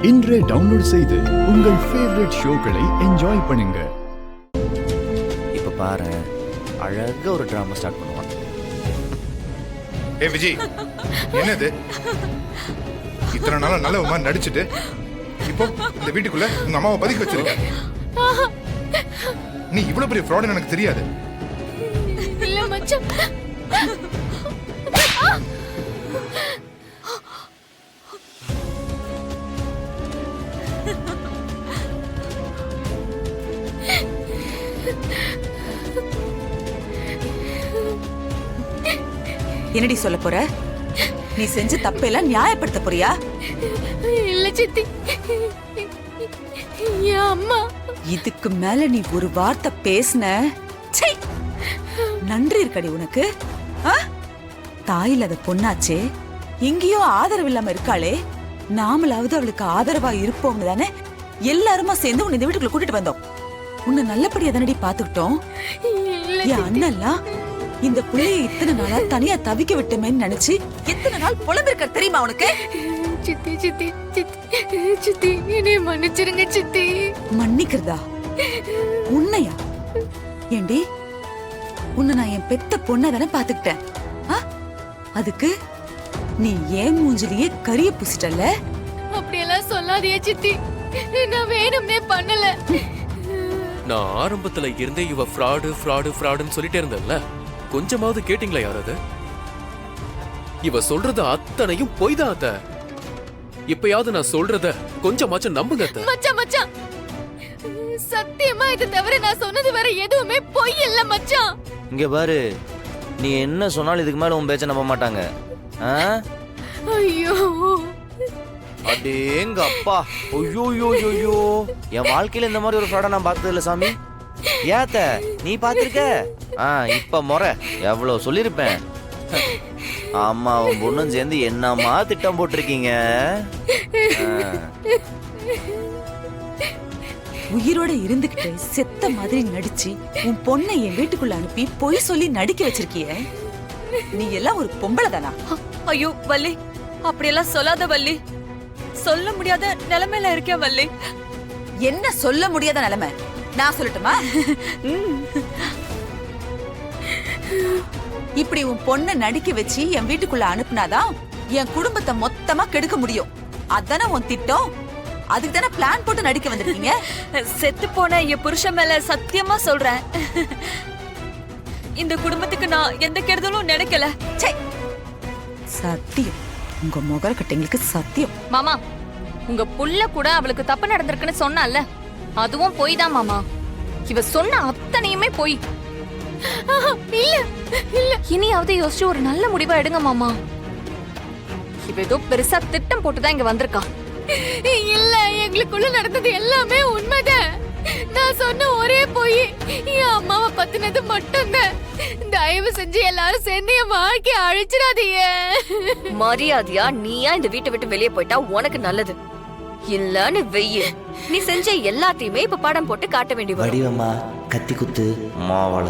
இன்றே டவுன்லோட் செய்து உங்கள் ஃபேவரட் ஷோக்களை என்ஜாய் பண்ணுங்க. இப்ப பாரு, அழகா ஒரு டிராமா ஸ்டார்ட் பண்ணுவான். ஏ விஜய், என்னது இத்தனை நாளா நல்ல மாதிரி நடிச்சுட்டு இப்போ இந்த வீட்டுக்குள்ள உங்க அம்மாவை பதுக்கி வச்சிருக்க? நீ இவ்வளவு பெரிய ஃப்ராடுன்னு எனக்கு தெரியாது. இல்ல மச்சான், என்னடி சொல்ல போற? நீ செஞ்ச தப்பெல்லாம் நியாயப்படுத்த போறியா? இல்ல சித்தி, என் அம்மா. இதுக்கு மேல நீ ஒரு வார்த்தை பேசின, நன்றி இருக்கடி உனக்கு. தாய் இல்லாத பொண்ணாச்சே, எங்கேயோ ஆதரவு இல்லாம இருக்காளே, நாமளாவது அவளுக்கு ஆதரவா இருப்போம்னு தானே எல்லாருமா சேர்ந்து உன்னை இந்த வீட்டுக்குள்ள கூட்டிட்டு வந்தோம். உன்னை நல்லபடியா தானடி பாத்துக்கிட்டோம். என் அண்ணெல்லாம் இந்த புள்ளைய இத்தனை நாளா தனியா தவிக்க விட்டமேன்னு நினைச்சு எத்தனை நாள் புலம்பிருக்க தெரியுமா உனக்கு? சித்தி சித்தி சித்தி சித்தி, என்னை மன்னிச்சிருங்க சித்தி. மன்னிக்கிறதா? உன்னையா? ஏண்டி, உன்னை நான் என் பெத்த பொண்ண தானே பாத்துக்கிட்டேன். அதுக்கு நீ ஏன் மூஞ்சிலேயே கரிய பூசிட்டல்ல? அப்படியெல்லாம் சொல்லாதே சித்தி, நான் வேணும்னே பண்ணல. நான் ஆரம்பத்துல இருந்தே இவ ஃப்ராடு ஃப்ராடு ஃப்ராடுன்னு சொல்லிட்டே இருந்தேன்ல, கொஞ்சமாவது கேட்டீங்களா யாராவது? இவ சொல்றது அத்தனையும் பொய் தான் அத்த. இப்பயாவது நான் சொல்றத கொஞ்சமாச்சும் நம்புங்க அத்த. மச்சான் மச்சான், சத்தியமா இது தவிர நான் சொன்னது வேற எதுவுமே பொய் இல்ல மச்சான். இங்க பாரு, நீ என்ன சொன்னாலும் இதுக்கு மேல உன் பேச்ச நம்ப மாட்டாங்க. ஐயோ அடேங்க அப்பா, ஐயோ ஐயோ, என் வாழ்க்கையில இந்த மாதிரி ஒரு ஃப்ராட நான் பார்த்தது இல்ல சாமி. ஏத்த நீ பாத்திருக்க? இப்ப முறை எவ்வளவு சொல்லிருப்பேன். ஆமா, உன் பொண்ணும் சேர்ந்து என்னமா திட்டம் போட்டிருக்கீங்க. உயிரோட இருந்துகிட்டு செத்த மாதிரி நடிச்சு உன் பொண்ணை என் வீட்டுக்குள்ள அனுப்பி பொய் சொல்லி நடிக்க வச்சிருக்கிய. நீ எல்லாம் ஒரு பொம்பளை தானா? ஐயோ வள்ளி, அப்படியெல்லாம் சொல்லாத வள்ளி. சொல்ல முடியாத நிலைமையில இருக்க வள்ளி. என்ன சொல்ல முடியாத நிலைமை? நான் சொல்லட்டுமா? இப்படி உன் பொண்ணை நடிக்க வச்சு என் வீட்டுக்குள்ள அனுப்புனாதான் என் குடும்பத்தை மொத்தமா கெடுக்க முடியும். அதானே உன் திட்டம்? அதுக்கு தானே பிளான் போட்டு நடிக்க வந்திருக்கீங்க. செத்து போன என் புருஷன் மேல சத்தியமா சொல்றேன், இந்த குடும்பத்துக்கு நான் எந்த கெடுதலும் நினைக்கல. சத்தியம், உங்க முகர கட்டைங்களுக்கு சத்தியம். மாமா, உங்க புள்ள கூட அவளுக்கு தப்பு நடந்திருக்குன்னு சொன்னால, அதுவும் பொய் தான் மாமா. இவ சொன்ன அத்தனையுமே பொய். இல்ல இல்ல, இனியாவது யோசிச்சு ஒரு நல்ல முடிவா எடுங்க மாமா. இவ ஏதோ பெருசா திட்டம் போட்டுதான் இங்க வந்திருக்கா. இல்ல, எங்களுக்குள்ள நடந்தது எல்லாமே உண்மைதான். நான் சொன்ன ஒரே பொய் என் அம்மாவை பத்தினது மட்டும்தான். தயவு செஞ்சு எல்லாரும் சேர்ந்து என் வாழ்க்கைய அழிச்சிடாதீங்க. மரியாதையா நீயா இந்த வீட்டை விட்டு வெளியே போயிட்டா உனக்கு நல்லது. இல்லன்னு வெய்ய, நீ செஞ்ச எல்லாத்தையுமே இப்ப படம் போட்டு காட்ட வேண்டி வரும். வடிவமா கத்தி குத்து மாவாள.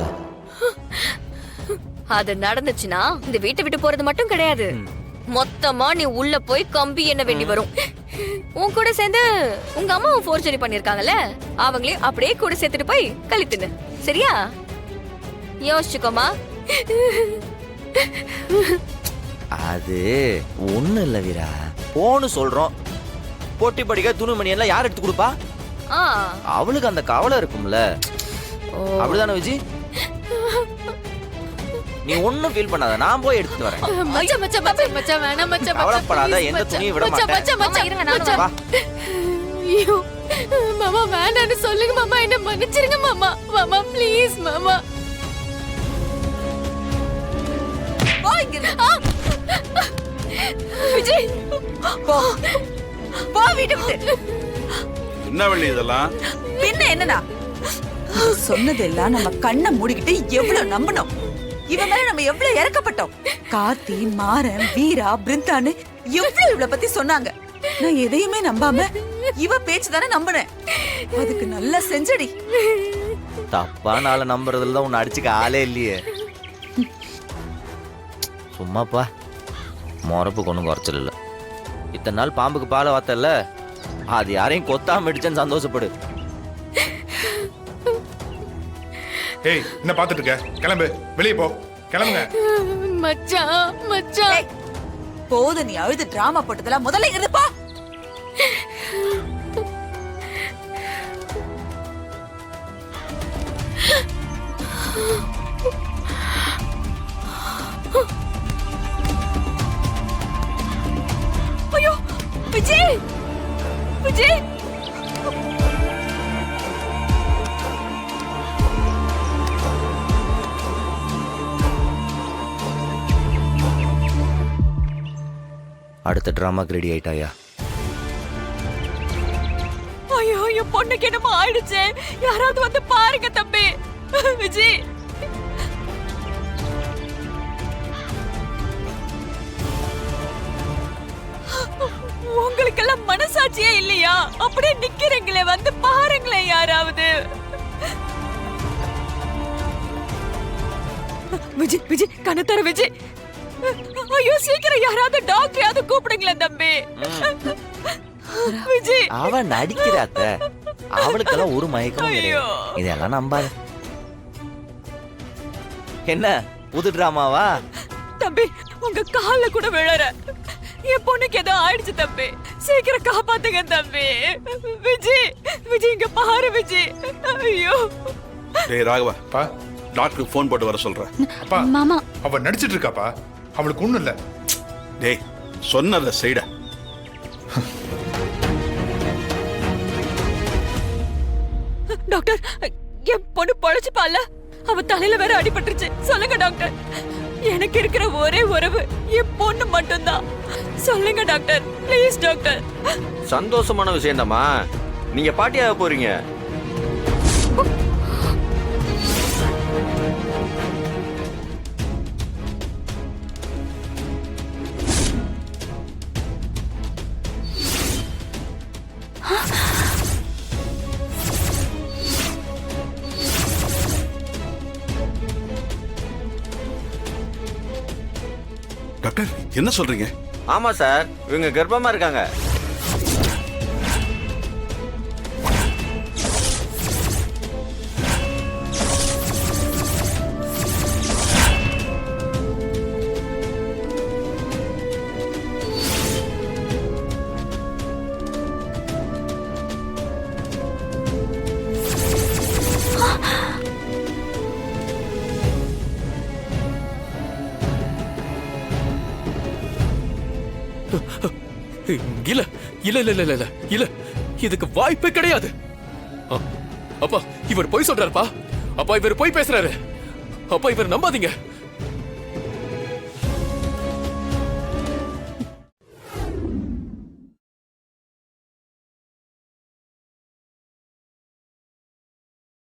அது நடந்துச்சுன்னா இந்த வீட்டை விட்டு போறது மட்டும் கிடையாது, மொத்தமா நீ உள்ள போய் கம்பி என்ன வேண்டி வரும். உன் கூட சேர்ந்து உங்க அம்மாவும் ஃபோர்ஜரி பண்ணிருக்காங்கல்ல, அவங்களையும் அப்படியே கூட சேர்த்துட்டு போய் கழித்துடு. சரியா? யோசிச்சுக்கோமா. அது ஒண்ணு இல்ல வீரா, போன்னு சொல்றோம். போட்டி படிக்க துணிமணி எல்லாம் யார் எடுத்து கொடுப்பா? அவளுக்கு அந்த கவலை இருக்கும்ல. அப்படிதானே விஜி? நீ ஒண்ணும் ஃபீல் பண்ணாத, நான் போய் எடுத்துட்டு வரேன். மச்சான் மச்சான் மச்சான் மச்சான், வேணாம் மச்சான். கவலைப்படாத, எந்த துணியை விட மாட்டேன். மச்சான் மச்சான், இருங்க நானும் வரேன். ஐயோ மாமா, வேண்டான்னு சொல்லுங்க மாமா, என்ன மன்னிச்சிருங்க மாமா. மாமா ப்ளீஸ் மாமா. விஜய், போ போ வீட்டை விட்டு. என்ன வள்ளி இதெல்லாம்? பின்ன என்னன்னா, சொன்னதெல்லாம் நம்ம கண்ணை மூடிக்கிட்டு எவ்வளவு நம்பணும். இவன் மேல நம்ம எவ்வளவு இறக்கப்பட்டோம். கார்த்தி, மாறன், வீரா, பிருந்தான்னு எவ்வளவு இவளை பத்தி சொன்னாங்க. நான் எதையுமே நம்பாம இவ பேச்சுதானே நம்பினேன். அதுக்கு நல்லா செஞ்சடி. தப்பான ஆளை நம்புறதுல தான் உன்னை அடிச்சுக்க ஆளே இல்லையே. சும்மாப்பா, முறப்பு கொண்டு குறைச்சல. இத்தனை நாள் பாம்புக்கு பாலை வாத்தல்ல, அது யாரையும் கொத்தாம அடிச்சேன்னு சந்தோஷப்படு. ஏய் என்ன பார்த்துட்டு இருக்க? கிளம்பு, வெளியே போ, கிளம்புங்க. மச்சான் மச்சான் போதும் நீ அழுது டிராமா போட்டதெல்லாம் முதல்ல இருந்து போ. ஐயோ விஜய் விஜய் அடுத்த டிராமாக்கு ரெடி ஆயிட்டாயா? ஐயோ என் பொண்ணுக்கு என்னமோ ஆயிடுச்சு, யாராவது வந்து பாருங்க தம்பி. விஜய் உங்களுக்கெல்லாம் மனசாட்சியே இல்லையா? அப்படியே நிக்கிறீங்களே, வந்து பாருங்களேன் யாராவது. விஜய் விஜய் கண்ணத்தர விஜய், ஐயோ சீக்கிரம் யாராவது டாக்டரையாவது கூப்பிடுங்களேன் தம்பி. விஜய் அவன் நடிக்கிறாத்த, அவளுக்கெல்லாம் ஒரு மயக்கமும் ஐயோ. கிடையாது. இதெல்லாம் நம்பாத. என்ன புது டிராமாவா? தம்பி உங்க கால்ல கூட விழற, என் பொண்ணுக்கு ஏதோ ஆயிடுச்சு தம்பி, சீக்கிரம் காப்பாத்துங்க தம்பி. விஜய் விஜய் இங்க பாரு விஜய். ஐயோ டேய் ராகவா, பா, டாக்டருக்கு ஃபோன் போட்டு வர சொல்றேன். அப்பா, மாமா அவ நடிச்சிட்டு இருக்காப்பா, அவளுக்கு ஒண்ணும் இல்ல. டேய் சொன்னத செய்டா. டாக்டர் என் பொண்ணு பொழைச்சுப்பால, அவ தலையில வேற அடிபட்டுருச்சு. சொல்லுங்க டாக்டர், எனக்கு இருக்கிற ஒரே உறவு என் பொண்ணு மட்டும்தான். சொல்லுங்க டாக்டர், ப்ளீஸ் டாக்டர். சந்தோஷமான விஷயம்தாம்மா. நீங்க பாட்டியாக போறீங்க. டாக்டர் என்ன சொல்றீங்க? ஆமா சார், இவங்க கர்ப்பமா இருக்காங்க. இல்ல இல்ல இல்ல இல்ல இல்ல இல்ல, இதுக்கு வாய்ப்பே கிடையாது. அப்பா இவர் பொய் சொல்றாருப்பா. அப்பா இவர் பொய் பேசுறாரு. அப்பா இவர் நம்பாதீங்க.